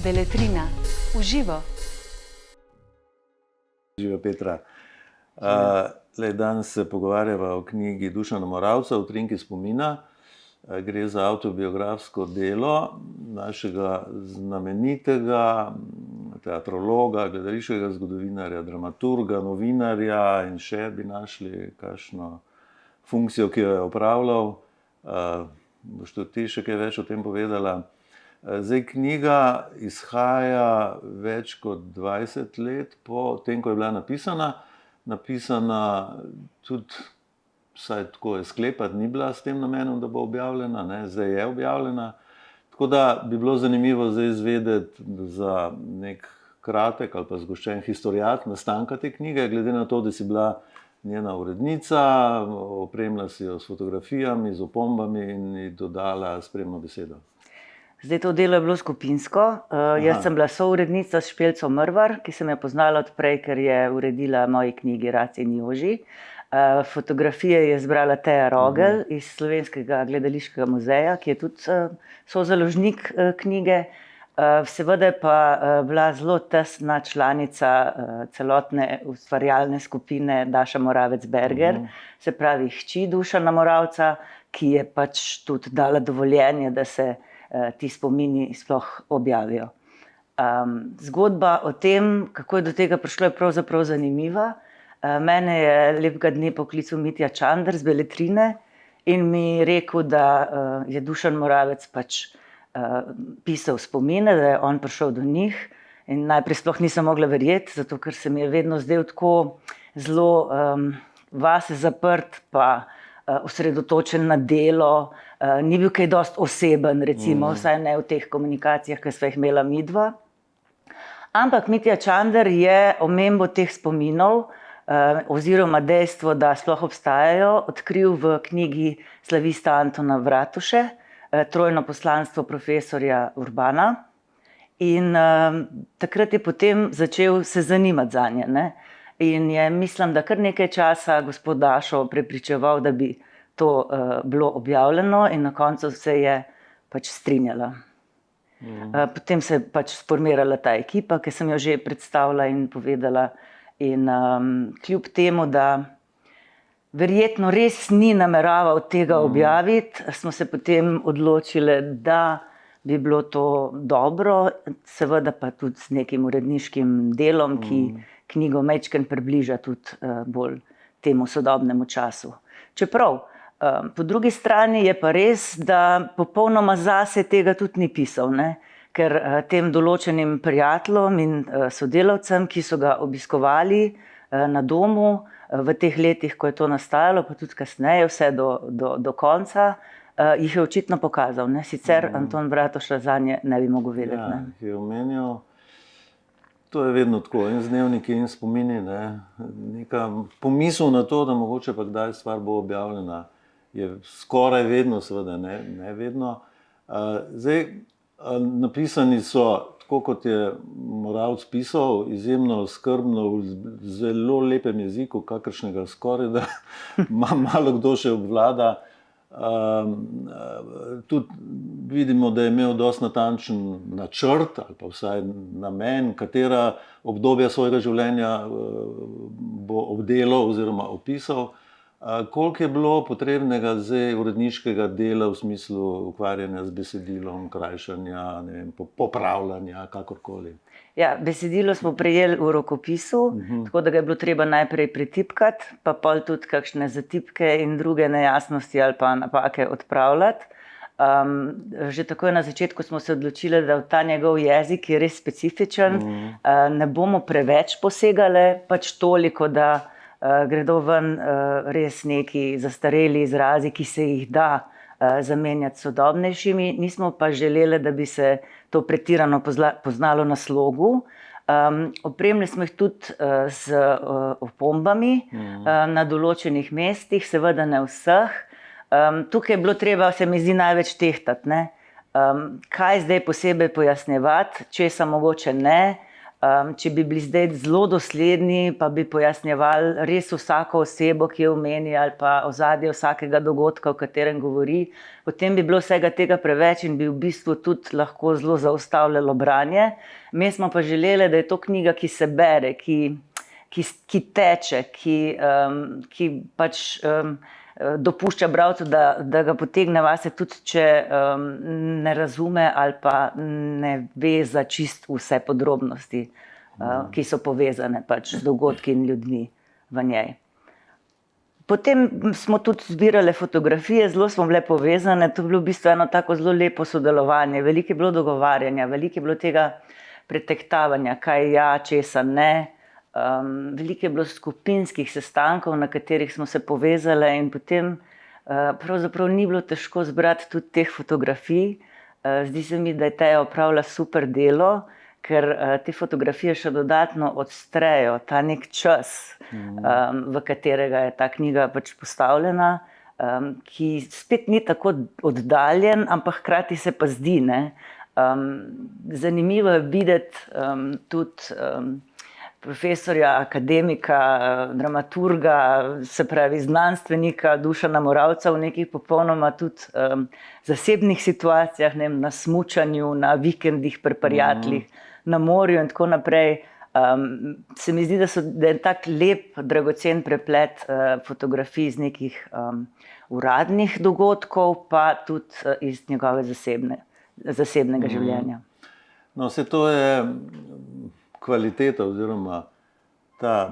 Beletrina v živo. Živijo Petra. Danes se pogovarjava o knjigi Dušana Moravca, Utrinki spomina. Gre za avtobiografsko delo našega znamenitega teatrologa, gledališkega zgodovinarja, dramaturga, novinarja in še bi našli kakšno funkcijo, ki jo je opravljal. Boš tudi ti še kaj več o tem povedala. Zdaj, knjiga izhaja več kot 20 let po tem, ko je bila napisana. Napisana tudi, vsaj tako je sklepati, ni bila s tem namenom, da bo objavljena, ne? Zdaj je objavljena. Tako da bi bilo zanimivo zdaj izvedeti za nek kratek ali pa zgoščen historiat nastanka te knjige, glede na to, da si bila njena urednica, opremila si jo s fotografijami, z opombami in ji dodala spremno besedo. Zdaj, to delo je bilo skupinsko. Jaz sem bila sourednica s Špelco Mrvar, ki sem jo poznala odprej, ker je uredila moji knjigi Raci in Joži. Fotografije je zbrala Teja Rogel iz Slovenskega gledališkega muzeja, ki je tudi sozaložnik knjige. Seveda je pa bila zelo tesna članica celotne ustvarjalne skupine Daša Moravec Berger, se pravi hči Dušana Moravca, ki je pač tudi dala dovoljenje, da se ti spomini sploh objavijo. Zgodba o tem, kako je do tega prišlo, je pravzaprav zanimiva. Mene je lepega dne poklical Mitja Čander z Beletrine in mi rekel, da je Dušan Moravec pač pisal spomine, da je on prišel do njih. In najprej sploh nisem mogla verjeti, zato ker se mi je vedno zdel tako zelo vase zaprt, pa osredotočen na delo, ni bil kaj dosti oseben, recimo, vsaj ne v teh komunikacijah, ki sva jih imela midva. Ampak Mitja Čander je omembo teh spominov, oziroma dejstvo, da sploh obstajajo, odkril v knjigi slavista Antona Vratuše, Trojno poslanstvo profesorja Urbana. In takrat je potem začel se zanimati zanje, ne? In je, mislim, da kar nekaj časa gospod Dašo prepričeval, da bi to bilo objavljeno, in na koncu se je pač strinjala. Potem se je pač sformirala ta ekipa, ki sem jo že predstavila in povedala. In kljub temu, da verjetno res ni nameraval tega objaviti, smo se potem odločili, da bi bilo to dobro, seveda pa tudi s nekim uredniškim delom, ki knjigo majčkeno približa tudi bolj temu sodobnemu času. Čeprav, po drugi strani je pa res, da popolnoma zase tega tudi ni pisal, ne? Ker tem določenim prijateljem in sodelavcem, ki so ga obiskovali na domu v teh letih, ko je to nastajalo, pa tudi kasneje, vse do konca, jih je očitno pokazal, ne? Sicer Anton Vratuša zanje ne bi mogel vedeti. Ja, jih je omenjal. To je vedno tako, in z dnevniki in spomini, ne? Neka pomisel na to, da mogoče pa kdaj stvar bo objavljena, je skoraj vedno, seveda ne vedno. Zdaj, napisani so, tako kot je Moravc pisal, izjemno skrbno, v zelo lepem jeziku, kakršnega skoraj da malo kdo še obvlada. Tudi vidimo, da je imel dosti natančen načrt ali pa vsaj namen, katera obdobja svojega življenja bo obdelal oziroma opisal. Koliko je bilo potrebnega zdaj uredniškega dela v smislu ukvarjanja z besedilom, krajšanja, ne vem, popravljanja, kakorkoli? Ja, besedilo smo prejeli v rokopisu, tako da ga je bilo treba najprej pretipkati, pa pol tudi kakšne zatipke in druge nejasnosti ali pa napake odpravljati. Že takoj na začetku smo se odločili, da v ta njegov jezik je res specifičen, ne bomo preveč posegali, pač toliko, da gredo ven res neki zastareli izrazi, ki se jih da zamenjati s sodobnejšimi. Nismo pa želeli, da bi se to pretirano poznalo na slogu. Opremili smo jih tudi z opombami na določenih mestih, seveda ne vseh. Tukaj je bilo treba, se mi zdi, največ tehtati, ne? Kaj zdaj posebej pojasnjevati, česa mogoče ne. Če bi bili zdaj zelo dosledni, pa bi pojasnjevali res vsako osebo, ki jo omeni, ali pa ozadje vsakega dogodka, o katerem govori, potem bi bilo vsega tega preveč in bi v bistvu tudi lahko zelo zaustavljalo branje. Mi smo pa želeli, da je to knjiga, ki se bere, ki teče, ki pač dopušča bralcu, da ga potegne vase, tudi če ne razume ali pa ne ve za čist vse podrobnosti, ki so povezane pač z dogodki in ljudmi v njej. Potem smo tudi zbirali fotografije, zelo smo bile povezane, to je bilo v bistvu eno tako zelo lepo sodelovanje, veliko je bilo dogovarjanja, veliko je bilo tega pretehtavanja, kaj ja, česa ne. Veliko je bilo skupinskih sestankov, na katerih smo se povezali in potem pravzaprav ni bilo težko zbrati tudi teh fotografij. Zdi se mi, da je Teja opravila super delo, ker te fotografije še dodatno odstrejo ta nek čas, v katerega je ta knjiga pač postavljena, ki spet ni tako oddaljen, ampak hkrati se pa zdi, ne. Zanimivo je videti tudi profesorja, akademika, dramaturga, se pravi znanstvenika Dušana Moravca v nekih popolnoma tudi zasebnih situacijah, ne vem, na smučanju, na vikendih pri prijateljih, na morju in tako naprej. Se mi zdi, da je tak lep, dragocen preplet fotografij iz nekih uradnih dogodkov, pa tudi iz njegove zasebnega življenja. No, vse to je kvaliteta oziroma ta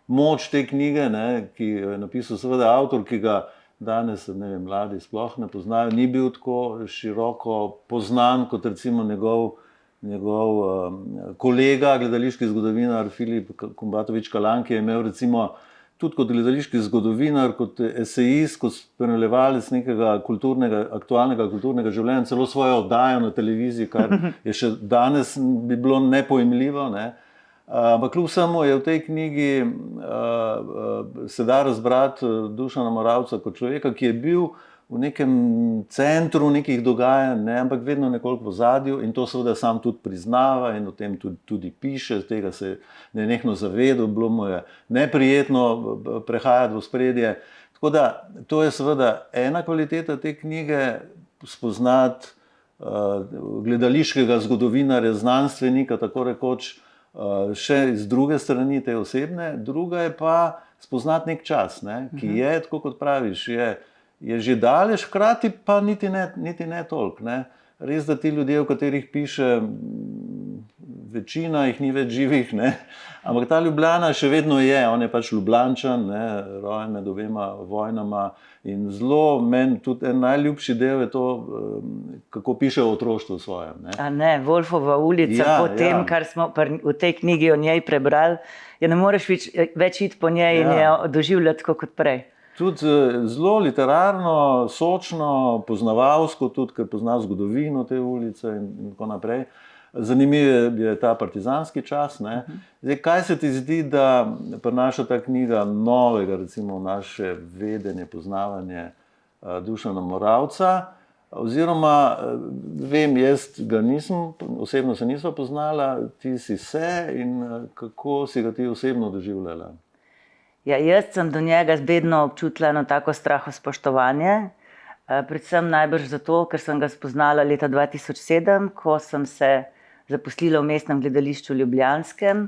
moč te knjige, ne, ki jo je napisal seveda avtor, ki ga danes, ne vem, mladi sploh ne poznajo, ni bil tako široko poznan kot recimo njegov kolega, gledališki zgodovinar Filip Kombatovič Kalan, ki je imel recimo tudi kot gledališki zgodovinar, kot esejist, kot spremljevalec nekega aktualnega kulturnega življenja, celo svojo oddajo na televiziji, kar je še danes bi bilo nepojmljivo, ne. Ampak kljub vsemu je v tej knjigi se da razbrati Dušana Moravca kot človeka, ki je bil v nekem centru nekih dogajanj, ne, ampak vedno nekoliko v ozadju in to seveda sam tudi priznava in o tem tudi piše, tega se nenehno zavedal, bilo mu je neprijetno prehajati v ospredje. Tako da to je seveda ena kvaliteta te knjige, spoznati gledališkega zgodovinarja, znanstvenika, tako rekoč, še iz druge strani te osebne, druga je pa spoznati nek čas, ne, ki je, tako kot praviš, je že daleč, hkrati pa niti ne toliko, ne. Res, da ti ljudje, o katerih piše, večina jih ni več živih, ne. Ampak ta Ljubljana še vedno je, on je pač Ljubljančan, ne, rojen med obema vojnama in zelo meni tudi en najljubši del je to, kako piše o otroštvu svojem, ne. A ne, Wolfova ulica, po tem, kar smo v tej knjigi o njej prebrali, ne moreš več iti po njej in je doživljati tako kot prej. Tudi zelo literarno, sočno, poznavalsko, tudi ker pozna zgodovino te ulice in tako naprej. Zanimiv je ta partizanski čas, ne. Zdaj, kaj se ti zdi, da prinaša ta knjiga novega, recimo naše vedenje, poznavanje Dušana Moravca, oziroma vem, jaz ga nisem, osebno se nisva poznala, ti si se in kako si ga ti osebno doživljala? Ja, jaz sem do njega vedno občutila eno tako strahospoštovanje, predvsem najbrž zato, ker sem ga spoznala leta 2007, ko sem se zaposlila v Mestnem gledališču ljubljanskem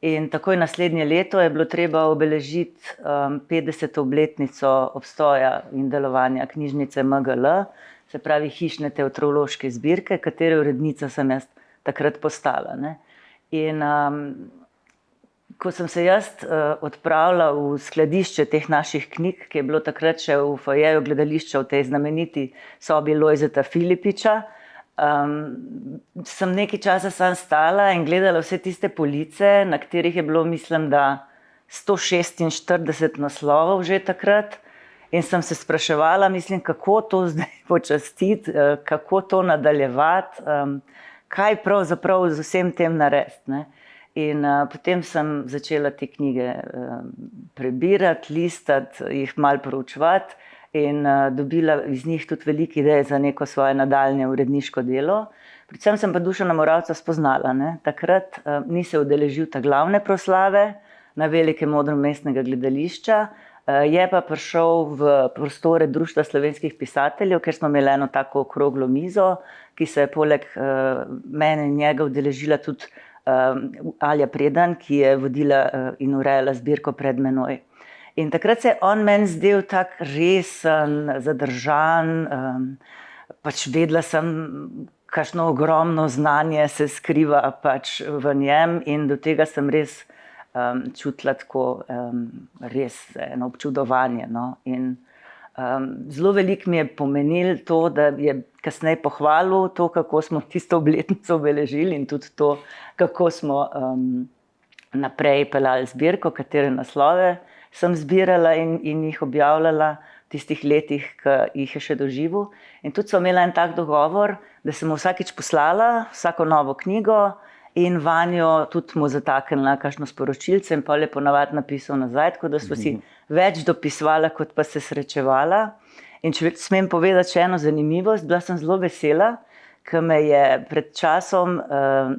in takoj naslednje leto je bilo treba obeležiti 50. obletnico obstoja in delovanja knjižnice MGL, se pravi hišne teatrološke zbirke, katere urednica sem jaz takrat postala, ne. In ko sem se jaz odpravila v skladišče teh naših knjig, ki je bilo takrat še v fojeju gledališča v tej znameniti sobi Lojzeta Filipiča, sem nekaj časa sam stala in gledala vse tiste police, na katerih je bilo, mislim, da 146 naslovov že takrat in sem se spraševala, mislim, kako to zdaj počastiti, kako to nadaljevati, kaj pravzaprav z vsem tem narediti, ne. In potem sem začela te knjige prebirati, listati, jih malo proučevati in dobila iz njih tudi veliko idej za neko svoje nadaljnje uredniško delo. Predvsem sem pa Dušana Moravca spoznala. Ne. Takrat ni se udeležil ta glavne proslave na velikem modrem mestnega gledališča, je pa prišel v prostore Društva slovenskih pisateljev, ker smo imeli eno tako okroglo mizo, ki se je poleg mene in njega udeležila tudi Alja Predan, ki je vodila in urejala zbirko pred menoj. In takrat se je on meni zdel tak resen, zadržan, pač vedela sem, kakšno ogromno znanje se skriva pač v njem in do tega sem res čutila tako res eno občudovanje. No? In zelo veliko mi je pomenilo to, da je kasneje pohvalil to, kako smo tisto obletnico obeležili in tudi to, kako smo naprej peljali zbirko, katere naslove sem zbirala in jih objavljala v tistih letih, ki jih je še doživel. In tudi smo imeli en tak dogovor, da sem mu vsakič poslala vsako novo knjigo in vanjo tudi mu zataknila kakšno sporočilce in pa je ponavadi napisal nazaj, tako da smo si več dopisovala, kot pa se srečevala. In če smem povedati še eno zanimivost, bila sem zelo vesela, ker me je pred časom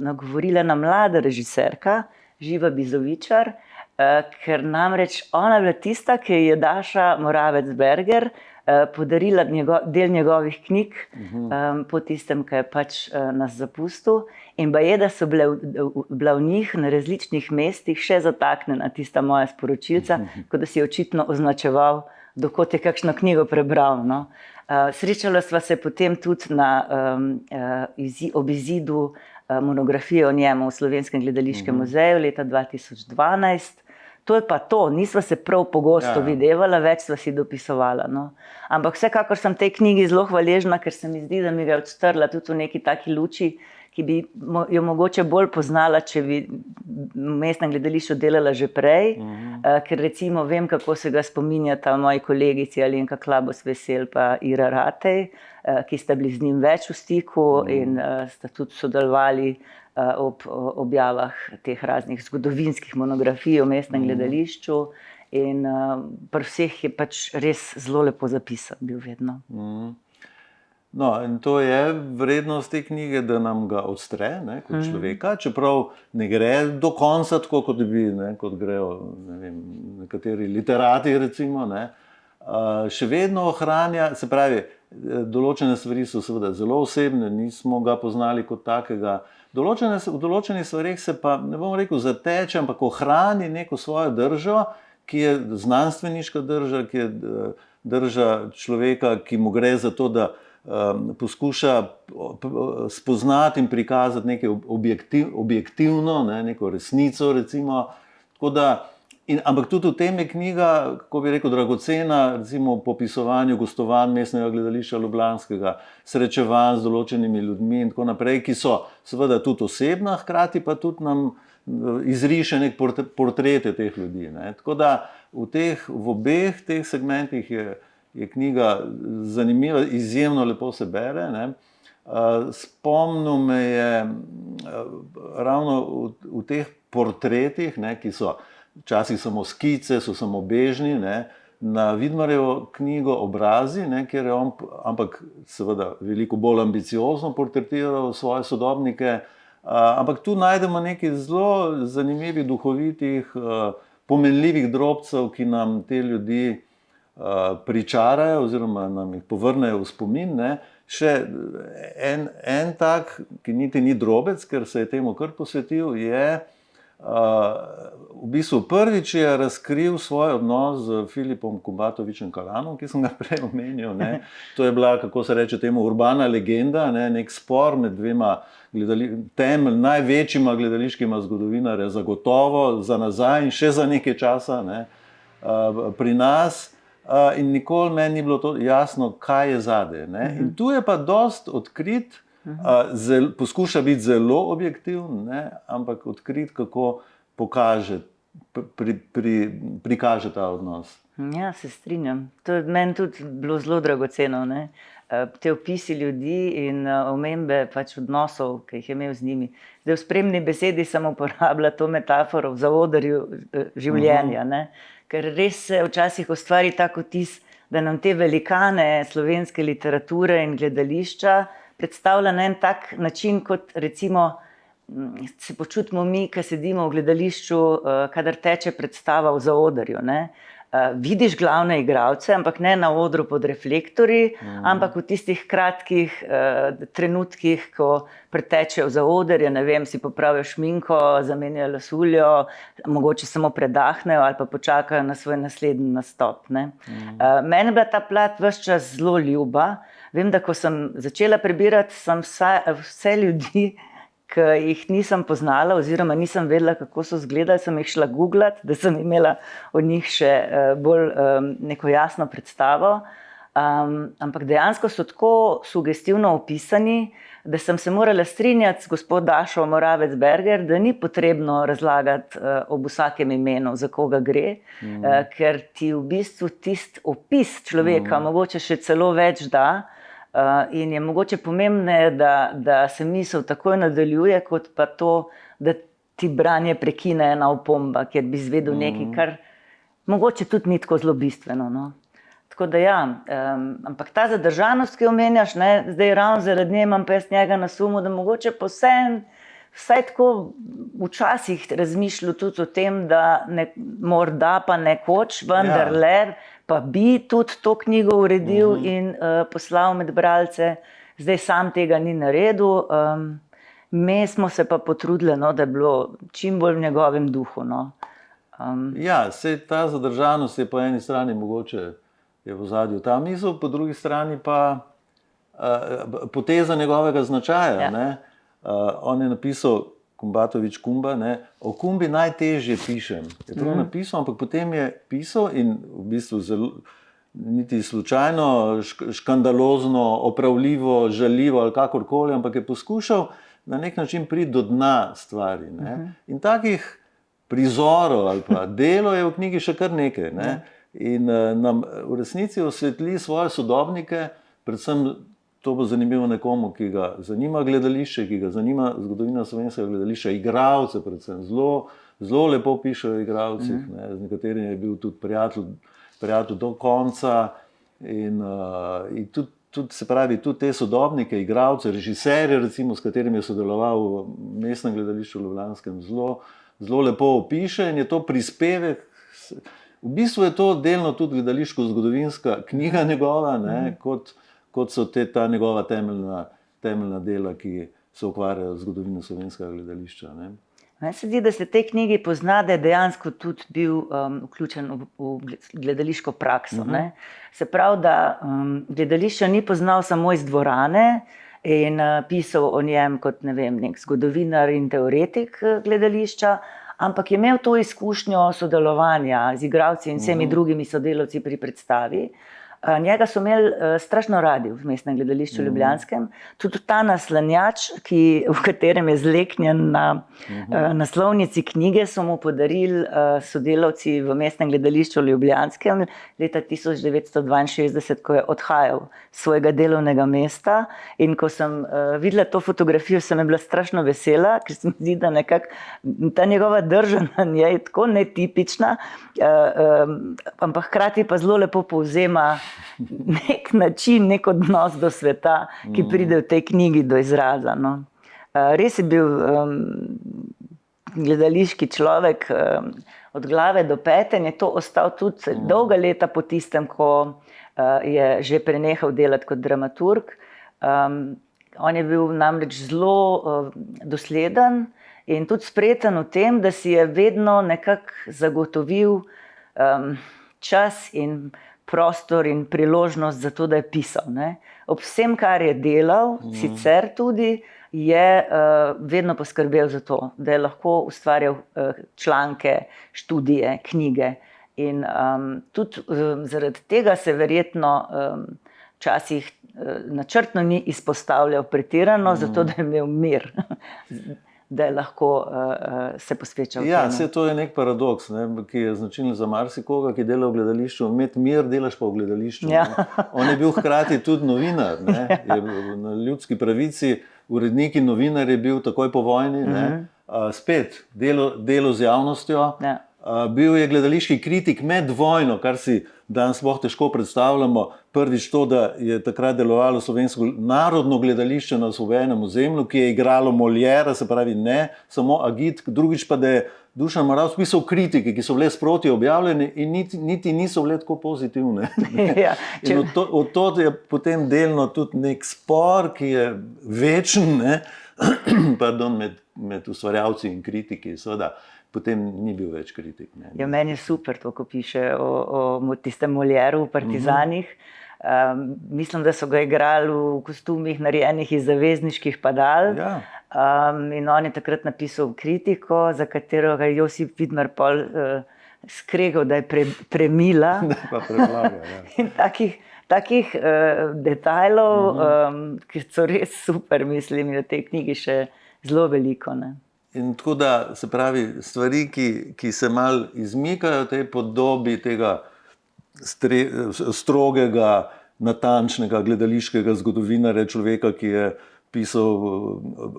nagovorila ena mlada režiserka, Živa Bizovičar, ker namreč ona je bila tista, ki je Daša Moravec Berger podarila del njegovih knjig po tistem, ki je pač nas zapustil. In baje, da so bila v njih na različnih mestih še zataknjena tista moja sporočilca, kot da si je očitno označeval, dokot je kakšno knjigo prebral. No. Srečala sva se potem tudi ob izidu monografije o njemu v Slovenskem gledališkem muzeju leta 2012. To je pa to, nisva se prav pogosto videvala, več sva si dopisovala. No. Ampak vsekakor sem tej knjigi zelo hvaležna, ker se mi zdi, da mi ga je odstrla tudi v neki taki luči, ki bi jo mogoče bolj poznala, če bi v mestnem gledališču delala že prej, ker recimo vem, kako se ga spominjata moji kolegici Alenka Klabos Vesel pa Ira Ratej, ki sta bili z njim več v stiku in sta tudi sodelovali ob objavah teh raznih zgodovinskih monografij o mestnem gledališču in pri vseh je pač res zelo lepo zapisan bil vedno. No, in to je vrednost te knjige, da nam ga odstre, ne, kot človeka, čeprav ne gre do konca tako, kot bi, ne, kot grejo, ne vem, nekateri literati, recimo, ne. Še vedno ohranja, se pravi, določene stvari so seveda zelo osebne, nismo ga poznali kot takega. V določenih stvareh se pa, ne bom rekel zateče, ampak ohrani neko svojo držo, ki je znanstveniška drža, ki je drža človeka, ki mu gre za to, da poskuša spoznati in prikazati nekaj objektivno, ne, neko resnico, recimo. Tako da, ampak tudi v tem je knjiga, kako bi rekel, dragocena, recimo po opisovanju gostovanj Mestnega gledališča ljubljanskega, srečevanj z določenimi ljudmi in tako naprej, ki so seveda tudi osebna, hkrati pa tudi nam izriše nek portrete teh ljudi. Ne. Tako da v obeh teh segmentih je knjiga zanimiva, izjemno lepo se bere. Ne. Spomnil me je ravno v teh portretih, ne, ki so včasih samo skice, so samo bežni, ne, na Vidmarjevo knjigo Obrazi, ne, kjer je on, ampak seveda veliko bolj ambiciozno portretiral svoje sodobnike, ampak tu najdemo nekaj zelo zanimivih, duhovitih, pomenljivih drobcev, ki nam te ljudi pričarajo oziroma nam jih povrnejo v spomin. Ne. Še en tak, ki niti ni drobec, ker se je temu kar posvetil, je v bistvu prvič je razkril svoj odnos z Filipom Kumbatovičem Kalanom, ki sem ga prej omenil. Ne. To je bila, kako se reče temu, urbana legenda, ne, nek spor med dvema največjima gledališkima zgodovinarja, zagotovo za nazaj in še za nekaj časa, ne, pri nas. In nikoli meni ni bilo to jasno, kaj je zadaj. In tu je pa dost odkrit, poskuša biti zelo objektiven, ne, ampak odkrit, kako pokaže, prikaže ta odnos. Ja, se strinjam. To je meni tudi bilo zelo dragoceno. Ne. Te opisi ljudi in omembe pač odnosov, ki jih je imel z njimi. Zdaj v spremni besedi sem uporabila to metaforo v zaodrju življenja. Ne. Ker res se včasih ustvari tako vtis, da nam te velikane slovenske literature in gledališča predstavlja na en tak način, kot recimo se počutimo mi, ki sedimo v gledališču, kadar teče predstava v zaodrju, ne. Vidiš glavne igralce, ampak ne na odru pod reflektorji, ampak v tistih kratkih trenutkih, ko pretečejo za oder, ne vem, si popravijo šminko, zamenjajo lasuljo, mogoče samo predahnejo ali pa počakajo na svoj naslednji nastop, ne. Meni je bila ta plat ves čas zelo ljuba. Vem, da ko sem začela prebirati, sem vse ljudi, ki jih nisem poznala oziroma nisem vedela, kako so izgledali, sem jih šla googlat, da sem imela o njih še bolj neko jasno predstavo. Ampak dejansko so tako sugestivno opisani, da sem se morala strinjati s gospod Dašo Moravec-Berger, da ni potrebno razlagati ob vsakem imenu, za koga gre, ker ti v bistvu tisti opis človeka mogoče še celo več da. In je mogoče pomembneje, da se misel takoj nadaljuje, kot pa to, da ti branje prekine ena opomba, kjer bi izvedel nekaj, kar mogoče tudi ni tako zelo bistveno, no. Tako da ja, ampak ta zadržanost, ki jo omenjaš, ne, zdaj ravno zaradi nje imam pa jaz njega na sumu, da mogoče pa vsaj tako včasih razmišljal tudi o tem, da morda pa nekoč vendarle pa bi tudi to knjigo uredil in poslal med bralce. Zdaj sam tega ni naredil. Mi smo se pa potrudili, no, da je bilo čim bolj v njegovem duhu, no. Ja, saj ta zadržanost je po eni strani mogoče je v ozadju ta misel, po drugi strani pa poteza njegovega značaja, ne. On je napisal, Kumbatovič Kumba, ne, o Kumbi najtežje pišem. Je to napisal, ampak potem je pisal in v bistvu zelo, niti slučajno, škandalozno, opravljivo, žaljivo ali kakorkoli, ampak je poskušal na nek način priti do dna stvari, ne. In takih prizorov ali pa delo je v knjigi še kar nekaj, ne. In nam v resnici osvetli svoje sodobnike, predvsem to bo zanimivo nekomu, ki ga zanima gledališče, ki ga zanima zgodovina slovenskega gledališča, igralce predvsem, zelo lepo pišejo o igralcih, ne, z nekaterimi je bil tudi prijatelj do konca in tudi, se pravi, tudi te sodobnike, igralce, režiserje recimo, s katerimi je sodeloval v mestnem gledališču v Ljubljanskem, zelo lepo opiše in je to prispevek, v bistvu je to delno tudi gledališko-zgodovinska knjiga njegova, ne, kot so ta njegova temeljna dela, ki se ukvarjajo z zgodovino slovenskega gledališča, ne. Meni se zdi, da se tej knjigi pozna, da je dejansko tudi bil vključen v gledališko prakso, ne. Se pravi, da gledališča ni poznal samo iz dvorane in pisal o njem kot, ne vem, nek zgodovinar in teoretik gledališča, ampak je imel to izkušnjo sodelovanja z igralci in vsemi drugimi sodelavci pri predstavi. Njega so imeli strašno radi v mestnem gledališču Ljubljanskem. Tudi ta naslanjač, v katerem je zleknjen na naslovnici knjige, so mu podarili sodelavci v mestnem gledališču Ljubljanskem leta 1962, ko je odhajal z svojega delovnega mesta. In ko sem videla to fotografijo, sem bila strašno vesela, ker se mi zdi, da nekako ta njegova drža na njej tako netipična, ampak hkrati pa zelo lepo povzema nek način, nek odnos do sveta, ki pride v tej knjigi do izraza, no. Res je bil gledališki človek od glave do pete in je to ostal tudi dolga leta po tistem, ko je že prenehal delati kot dramaturg. On je bil namreč zelo dosleden in tudi spreten v tem, da si je vedno nekako zagotovil čas in prostor in priložnost za to, da je pisal, ne. Ob vsem, kar je delal, sicer tudi je vedno poskrbel za to, da je lahko ustvarjal članke, študije, knjige. In tudi zaradi tega se verjetno včasih načrtno ni izpostavljal pretirano, zato da je imel mir, da je lahko se posvečal temu. Ja, vse to je nek paradoks, ne, ki je značilen za marsikoga, ki dela v gledališču. Imeti mir, delaš pa v gledališču. Ja. On je bil hkrati tudi novinar, ne. Je na Ljudski pravici, urednik in novinar je bil takoj po vojni, ne. Spet delo z javnostjo. Ja. Bil je gledališki kritik med vojno, kar si danes sploh težko predstavljamo. Prvič to, da je takrat delovalo slovensko narodno gledališče na osvobojenem ozemlju, ki je igralo Moliera, se pravi ne samo agit, drugič pa, da je Dušan Moravc pisal kritike, ki so bile sproti objavljene in niti niso bile tako pozitivne. Ja, In od tod je potem delno tudi nek spor, ki je večen, ne? Pardon, med ustvarjalci in kritiki, seveda. Potem ni bil več kritik. Ne. Ja, meni je super to, ko piše o tistem Molieru v Partizanih. Mislim, da so ga igrali v kostumih narejenih iz zavezniških padal. Ja. In on je takrat napisal kritiko, za katero ga je Josip Vidmar pol skregal, da je premila. Da pa preblaga, ja. In takih detajlov, ki so res super, mislim, in v tej knjigi še zelo veliko. Ne? In tako da, se pravi, stvari, ki se mal izmikajo tej podobi tega strogega, natančnega gledališkega zgodovinarja, človeka, ki je pisal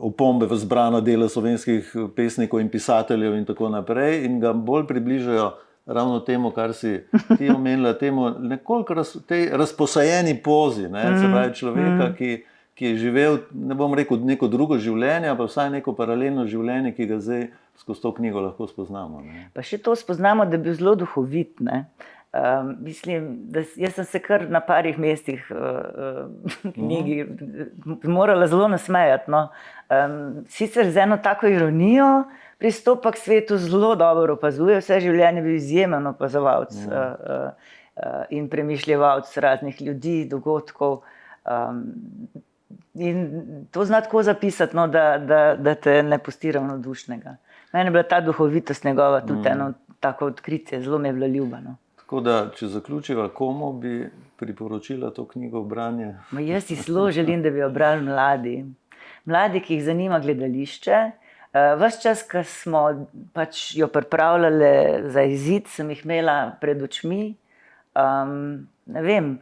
opombe v zbrana dela slovenskih pesnikov in pisateljev in tako naprej, in ga bolj približajo ravno temu, kar si ti omenila, temu nekoliko tej razposajeni pozi, ne? Se pravi, človeka, ki je živel, ne bom rekel neko drugo življenje, pa vsaj neko paralelno življenje, ki ga zdaj skozi to knjigo lahko spoznamo. Ne? Pa še to spoznamo, da je bil zelo duhovit. Ne? Mislim, da jaz sem se kar na parih mestih knjigi morala zelo nasmejati. No? Sicer z eno tako ironijo pristopa k svetu, zelo dobro opazuje, vse življenje je bil izjemen opazovalec in premišljevalec raznih ljudi, dogodkov. In to zna tako zapisati, no, da te ne pusti ravnodušnega. Meni je bila ta duhovitost njegova tudi eno tako odkritje, zelo mi je bila ljuba. No. Tako da, če zaključiva, komu bi priporočila to knjigo v branje? Jaz si zelo želim, da bi jo brali mladi. Mladi, ki jih zanima gledališče. Ves čas, ko smo pač jo pripravljali za izid, sem jih imela pred očmi. Ne vem,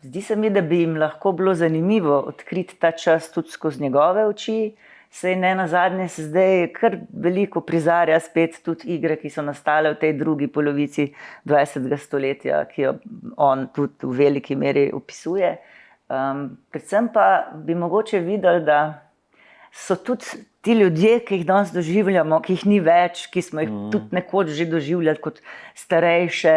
zdi se mi, da bi jim lahko bilo zanimivo odkriti ta čas tudi skozi njegove oči. Saj ne nazadnje se zdaj kar veliko prizarja spet tudi igre, ki so nastale v tej drugi polovici 20. stoletja, ki jo on tudi v veliki meri opisuje. Predvsem pa bi mogoče videli, da so tudi ti ljudje, ki jih danes doživljamo, ki jih ni več, ki smo jih tudi nekoč že doživljali kot starejše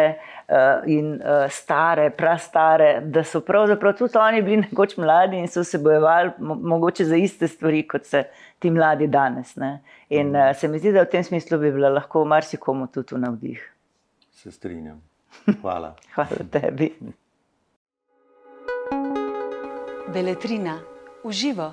in stare, prastare, da so pravzaprav tudi oni bili nekoč mladi in so se bojevali mogoče za iste stvari, kot se ti mladi danes. Ne? In se mi zdi, da v tem smislu bi bila lahko marsikomu tudi v navdih. Se strinjam. Hvala. Hvala tebi. Beletrina. V živo.